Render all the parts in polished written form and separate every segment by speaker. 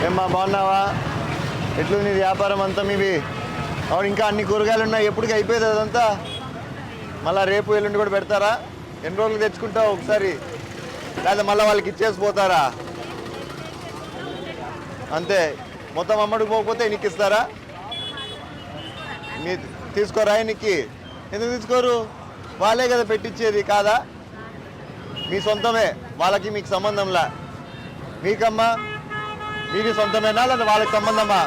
Speaker 1: ఏమ్మా బాగున్నావా? ఎట్లుంది వ్యాపారం అంతా మీవి? అవును, ఇంకా అన్ని కూరగాయలు ఉన్నాయి. ఎప్పటికి అయిపోయేది అదంతా? మళ్ళీ రేపు ఎల్లుండి కూడా పెడతారా? ఎన్ని రోజులు తెచ్చుకుంటావు ఒకసారి? లేదా మళ్ళీ వాళ్ళకి ఇచ్చేసి పోతారా? అంతే, మొత్తం అమ్మడికి పోకపోతే ఎన్నికి ఇస్తారా? మీ తీసుకోరా ఎన్నికి? ఎందుకు తీసుకోరు? వాళ్ళే కదా పెట్టించేది కాదా? మీ సొంతమే, వాళ్ళకి మీకు సంబంధంలా. మీకమ్మా మీది సొంతమేనా లేదా వాళ్ళకి సంబంధమా?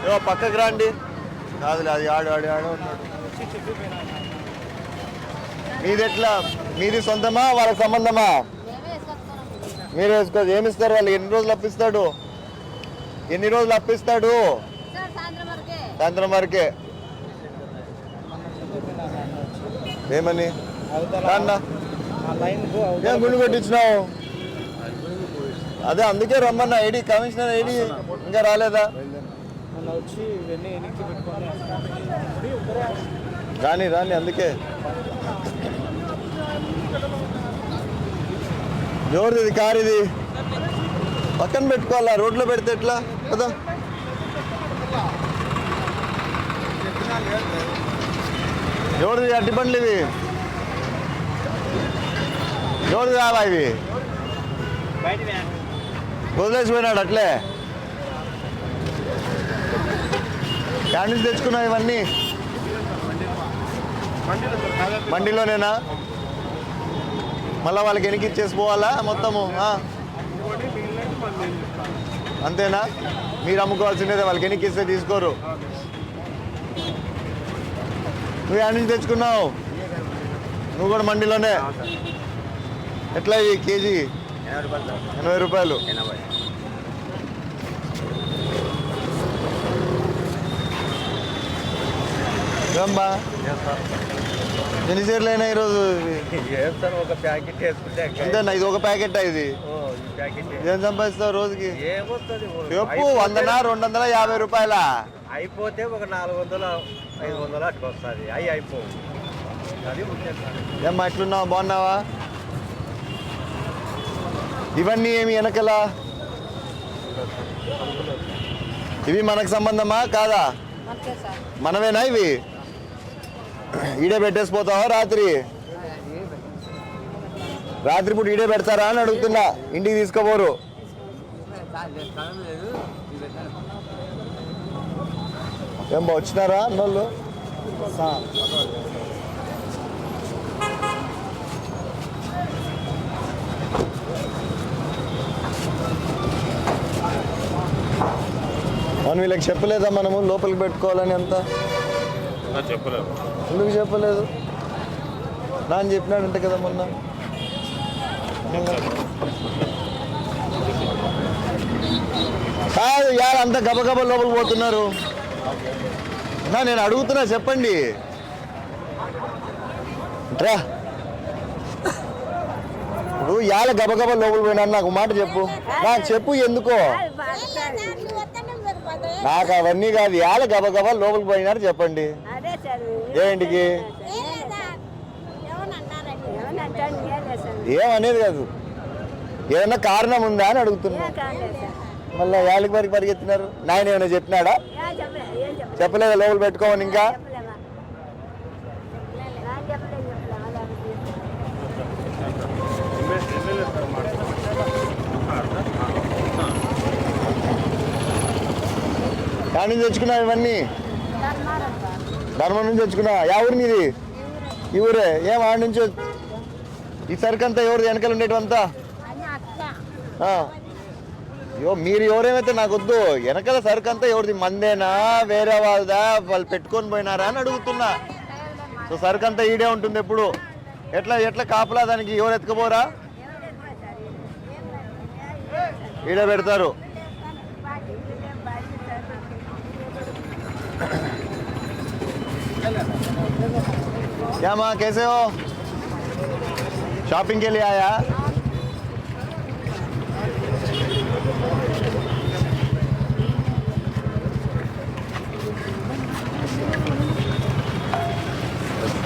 Speaker 1: ఏవో పక్కకి రండి. కాదులే, అది ఆడు ఉన్నాడు. మీది ఎట్లా? మీది సొంతమా వాళ్ళకి సంబంధమా? మీరు వేసుకో. ఏమిస్తారు వాళ్ళు? ఎన్ని రోజులు అప్పిస్తాడు? సాయంత్రం వరకే. ఏమని ఏం గుండు కొట్టించినావు? అదే అందుకే రమ్మన్నా. ఐడి కమిషనర్ ఐడి ఇంకా రాలేదా? రాని అందుకే. ఎవరిది ఇది? కారు ఇది పక్కన పెట్టుకోవాలా? రోడ్లో పెడితే ఎట్లా కదా? ఎవరిది అట్టి బండ్లు ఇవి? ఎవరిది కావా ఇవి? వదిలేసిపోయినాడు అట్లే. ఎక్కడి నుంచి తెచ్చుకున్నావు ఇవన్నీ? మండీలోనేనా? మళ్ళీ వాళ్ళకి ఎనికి ఇచ్చేసి పోవాలా మొత్తము? అంతేనా? మీరు అమ్ముకోవాల్సిందే, వాళ్ళకి ఎనికి ఇస్తే తీసుకోరు. నువ్వు ఎక్కడి నుంచి తెచ్చుకున్నావు? నువ్వు కూడా మండీలోనే. ఎట్లా ఈ కేజీ? 80 రూపాయలు. ఏమ్మా ఎన్ని చీరలు అయినా ఈరోజు?
Speaker 2: ఒక ప్యాకెట్ వేసుకుంటే
Speaker 1: అంతేనా? ఇది ఒక ప్యాకెట్? ఇది ఏం సంపాదిస్తావు రోజుకి? చెప్పు. 100, 250 రూపాయలా?
Speaker 2: అయిపోతే ఒక 400, 500 అటుకు వస్తుంది. అయిపో.
Speaker 1: ఏమ్మా ఎట్లున్నావు? బాగున్నావా? ఇవన్నీ ఏమి వెనకలా? ఇవి మనకు సంబంధమా కాదా? మనమేనా ఇవి? ఈడే పెట్టేసిపోతావా రాత్రి? రాత్రిపూట ఈడే పెడతారా అని అడుగుతున్నా. ఇంటికి తీసుకోపోరు? ఏం బా వచ్చినారా అన్నోళ్ళు? అవును, వీళ్ళకి చెప్పలేదా మనము లోపలికి పెట్టుకోవాలని? అంతా
Speaker 2: చెప్పలేదు.
Speaker 1: ఎందుకు చెప్పలేదు? నాన్న చెప్పినాడంటే కదా మొన్న. కాదు యారు అంత గబగబా లోపలికి పోతున్నారు? నేను అడుగుతున్నా, చెప్పండి. రా, నువ్వు యాల గబగబా లోపలికి పోయినా నాకు మాట చెప్పు. నాకు చెప్పు ఎందుకో. నాకు అవన్నీ కాదు. యాల గబగబా లోపలికి పోయినారు చెప్పండి. ఏంటికి? ఏమనేది కాదు. ఏమన్నా కారణం ఉందా అని అడుగుతున్నా. మళ్ళీ యాళ్ళకి వరకు పరిగెత్తినారు. నాయన ఏమైనా చెప్పినాడా? చెప్పలేదా లోపల పెట్టుకోమని? ఇంకా దాని నుంచి తెచ్చుకున్నా ఇవన్నీ? ధర్మం నుంచి తెచ్చుకున్నా. ఎవరు నీది? ఈ ఊరే. ఏం ఆడి నుంచి? ఈ సరుకు అంతా ఎవరు? వెనకాల ఉండేటివంతా? అయ్యో, మీరు ఎవరేమైతే నాకు వద్దు. వెనకాల సరుకు అంతా ఎవరిది? మందేనా వేరే వాళ్ళదా? వాళ్ళు పెట్టుకొని పోయినారా అని అడుగుతున్నా. సో సరుకు అంతా ఈడే ఉంటుంది ఎప్పుడు. ఎట్లా కాపలా దానికి? ఎవరు ఎత్తుకుపోరా? ఈడే పెడతారు. क्या माँ कैसे हो? शॉपिंग के लिए आया?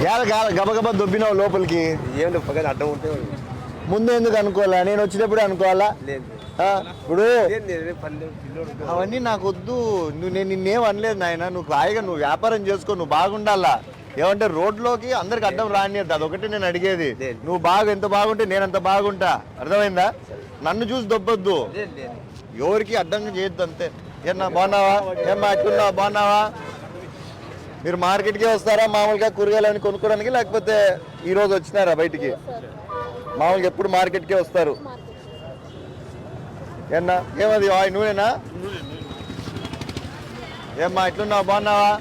Speaker 1: యాల గబగబా దొబ్బినావు లోపలికి.
Speaker 2: ఏం పక్కన అడ్డం ఉంటే
Speaker 1: ముందు ఎందుకు అనుకోవాలా? నేను వచ్చినప్పుడు అనుకోవాలా? ఇప్పుడు అవన్నీ నాకు వద్దు. నేను నిన్నేం అనలేదు నాయన. నువ్వు హాయిగా నువ్వు వ్యాపారం చేసుకో, నువ్వు బాగుండాలా. ఏమంటే రోడ్లోకి అందరికి అడ్డం రానియద్దు, అదొకటి నేను అడిగేది. నువ్వు ఎంత బాగుంటే నేను అంత బాగుంటా, అర్థమైందా? నన్ను చూసి దొబ్బొద్దు, ఎవరికి అడ్డంగా చేయొద్దు, అంతే. ఏమన్నా బాగున్నావా? ఏమ్మా అట్లున్నావా? బాగున్నావా? మీరు మార్కెట్కే వస్తారా మామూలుగా కూరగాయలు కొనుక్కోవడానికి, లేకపోతే ఈరోజు వచ్చినారా బయటికి? మామూలుగా ఎప్పుడు మార్కెట్కే వస్తారు. ఏమన్నా ఏమది నూనెనా? ఏమ్మా ఎట్లున్నావా? బాగున్నావా?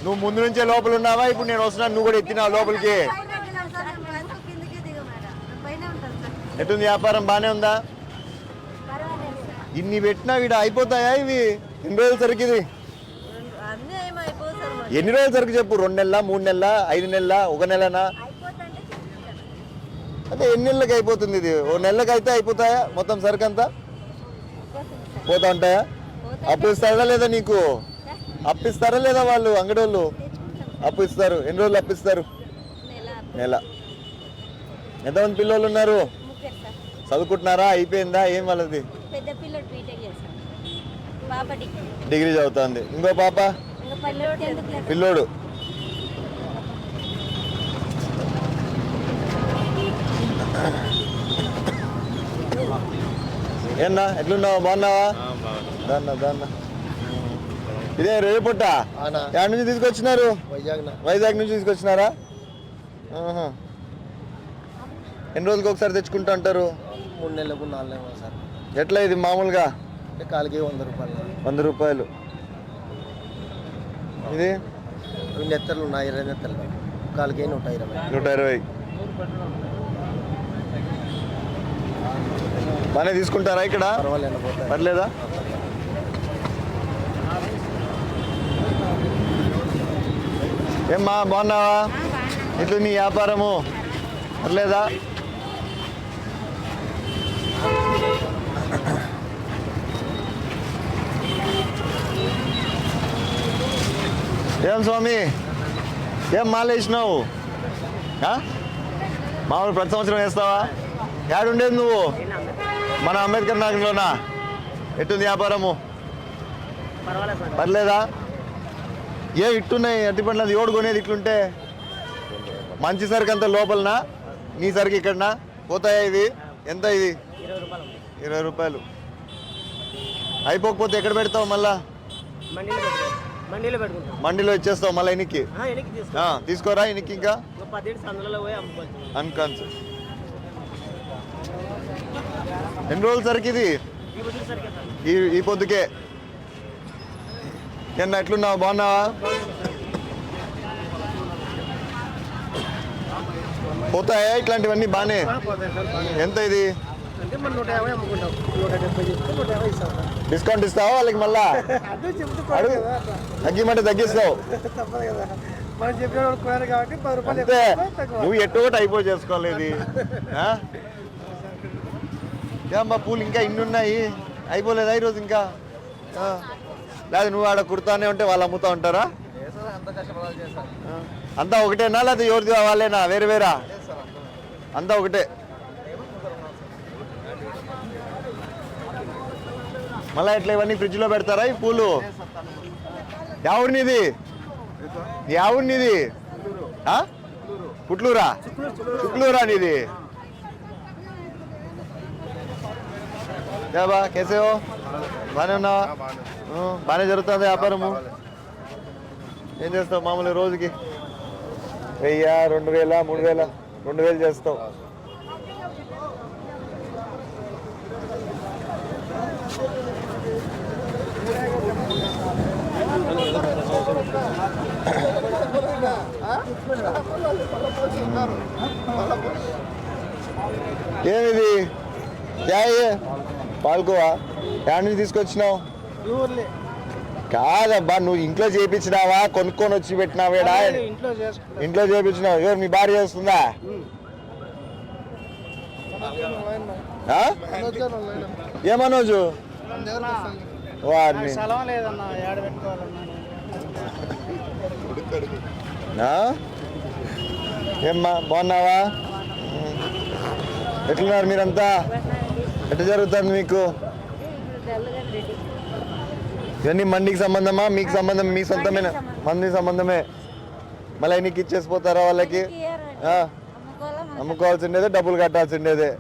Speaker 1: నువ్వు ముందు నుంచే లోపల ఉన్నావా? ఇప్పుడు నేను వస్తున్నాను, నువ్వు కూడా ఎత్తినావు లోపలికి. ఎట్టుంది వ్యాపారం? బాగానే ఉందా? ఇన్ని పెట్టినా వీడు అయిపోతాయా ఇవి? ఎన్ని రోజుల సరికి ఇది? ఎన్ని రోజుల సరికి చెప్పు? 2 నెలల, 3 నెలల, 5 నెలల, 1 నెలనా? అంటే ఎన్ని నెలలకి అయిపోతుంది ఇది? 1 నెలలకి అయితే అయిపోతాయా మొత్తం సరుకు అంతా? పోతా ఉంటాయా? అప్పు ఇస్తారా లేదా నీకు? అప్పిస్తారా లేదా వాళ్ళు అంగడి వాళ్ళు? అప్పు ఇస్తారు. ఎన్ని రోజులు అప్పిస్తారు? నెల. ఎంతమంది పిల్లలు ఉన్నారు? చదువుకుంటున్నారా? అయిపోయిందా? ఏం వాళ్ళది? డిగ్రీ చదువుతుంది. ఇంకో పాప? పిల్లోడు. ఏన్నా ఎట్లున్నావా? బాగున్నావా? దాన్న ఇదే రేపుట్ట ఎక్కడి నుంచి తీసుకొచ్చినారు? వైజాగ్ నుంచి తీసుకొచ్చినారా? ఎన్ని రోజులకి ఒకసారి తెచ్చుకుంటా అంటారు?
Speaker 2: 3 నెలలకు 4 నెలలకు సార్.
Speaker 1: ఎట్లా ఇది మామూలుగా?
Speaker 2: కాలికి 100 రూపాయలు.
Speaker 1: 100 రూపాయలు. ఇది
Speaker 2: నెత్తలు ఉన్నాయి, 20 నెత్తలు. కాలికి 120.
Speaker 1: 120. బాగానే తీసుకుంటారా ఇక్కడ? పర్లేదా? ఏమ్మా బాగున్నావా? ఇట్లు నీ వ్యాపారము పర్లేదా? ఏం స్వామి, ఏం మాల వేసినావు? మామూలు ప్రతి సంవత్సరం వేస్తావా? ఏడుండేది నువ్వు? మన అంబేద్కర్ నగర్లోనా? ఎట్టుంది వ్యాపారము? పర్లేదా? ఏ ఇట్టున్నాయి అట్టి పండ్లు? అది ఎవడు కొనేది ఇట్లుంటే? మంచి సరుకు అంతా లోపలనా? నీ సరుకు ఇక్కడనా? పోతాయా ఇవి? ఎంత ఇది? 20 రూపాయలు. అయిపోకపోతే ఎక్కడ పెడతావు మళ్ళా? మండీలో ఇచ్చేస్తావు మళ్ళీ ఎనికి? తీసుకోరా ఎనికి? ఇంకా అనుకోను. ఎన్ని రోజులు సరికి ఇది? ఈ పొద్దుకే. ఎన్న ఎట్లున్నావు? బాగున్నావా? పోతాయా ఇట్లాంటివన్నీ? బాగానే. ఎంత ఇది? డిస్కౌంట్ ఇస్తావా వాళ్ళకి? మళ్ళా అడుగు, తగ్గిమంటే తగ్గిస్తావు. అంతే, నువ్వు ఎట్టు ఒకటి అయిపో చేసుకోలేదు. ఏమ్మా పూలు ఇంకా ఇన్ని ఉన్నాయి, అయిపోలేదా ఈరోజు ఇంకా? లేదా నువ్వు ఆడ కుడతానే ఉంటే వాళ్ళు అమ్ముతా ఉంటారా? అంతా ఒకటేనా లేదా ఎవరిది వాళ్ళేనా? వేరే వేరా? అంతా ఒకటే. మళ్ళీ ఎట్లా ఇవన్నీ ఫ్రిడ్జ్లో పెడతారా ఈ పూలు? ఎవరినిది? ఎవరినిది? పుట్లూరా? చుక్లూరా నీది? బా కేసేవో? బాగానే ఉన్నావా? బాగానే జరుగుతుంది వ్యాపారము? ఏం చేస్తావు మామూలు రోజుకి? 1000, 2000, 3000, 2000 చేస్తావు. ఏమిది? పాల్కోవా? ఎక్కడి నుంచి తీసుకొచ్చినావు? కాదబ్బా, నువ్వు ఇంట్లో చేయించినావా కొనుక్కొని వచ్చి పెట్టినావేడా? ఇంట్లో చేయించినావు. ఎవరు మీ భార్య చేస్తుందా? ఏ మనోజు? వారిని ఏమ్మా బాగున్నావా? ఎట్లున్నారు మీరంతా? ఎట్లా జరుగుతుంది మీకు? ఇవన్నీ మండికి సంబంధమా మీకు సంబంధం? మీ సొంతమేనా? మంది సంబంధమే. మళ్ళీ నీకు ఇచ్చేసిపోతారా వాళ్ళకి? ఆ? అమ్ముకోవాల్సిండేదే, డబ్బులు కట్టాల్సిండేదే.